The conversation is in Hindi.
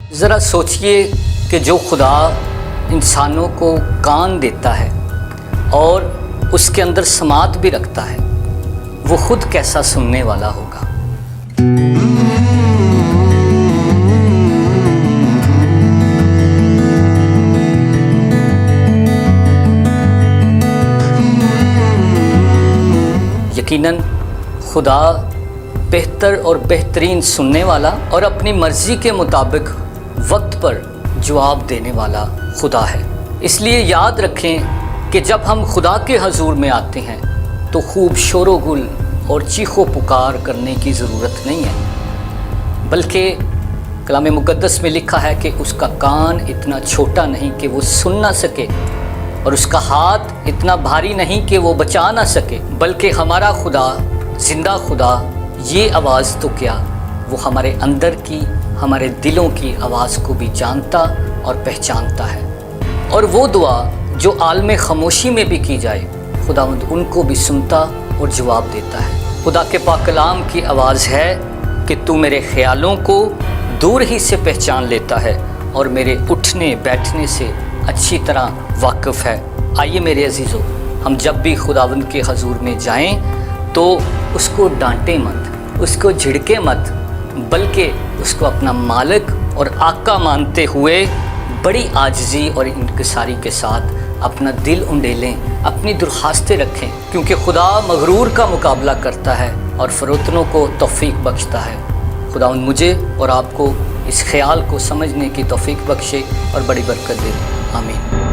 ज़रा सोचिए कि जो खुदा इंसानों को कान देता है और उसके अंदर समात भी रखता है, वो खुद कैसा सुनने वाला होगा। यकीनन खुदा बेहतर और बेहतरीन सुनने वाला और अपनी मर्ज़ी के मुताबिक वक्त पर जवाब देने वाला खुदा है। इसलिए याद रखें कि जब हम खुदा के हजूर में आते हैं तो खूब शोरो गुल और चीखो पुकार करने की ज़रूरत नहीं है, बल्कि कलाम मुक़द्दस में लिखा है कि उसका कान इतना छोटा नहीं कि वो सुन ना सके और उसका हाथ इतना भारी नहीं कि वो बचा ना सके, बल्कि हमारा खुदा, ज़िंदा खुदा, ये आवाज़ तो क्या, वो हमारे अंदर की, हमारे दिलों की आवाज़ को भी जानता और पहचानता है। और वो दुआ जो आलम खामोशी में भी की जाए, खुदावंद उनको भी सुनता और जवाब देता है। खुदा के पाक कलाम की आवाज़ है कि तू मेरे ख्यालों को दूर ही से पहचान लेता है और मेरे उठने बैठने से अच्छी तरह वाकिफ़ है। आइए मेरे अजीज़ों, हम जब भी खुदावंद के हजूर में जाएं तो उसको डांटें मत, उसको झिड़के मत, बल्कि उसको अपना मालिक और आका मानते हुए बड़ी आजिज़ी और इनकिसारी के साथ अपना दिल उंडेलें, अपनी दरख्वास्तें रखें, क्योंकि खुदा मगरूर का मुकाबला करता है और फ़रोतनों को तौफ़ीक बख्शता है। खुदा मुझे और आपको इस ख्याल को समझने की तौफ़ीक बख्शे और बड़ी बरकत दे। आमीन।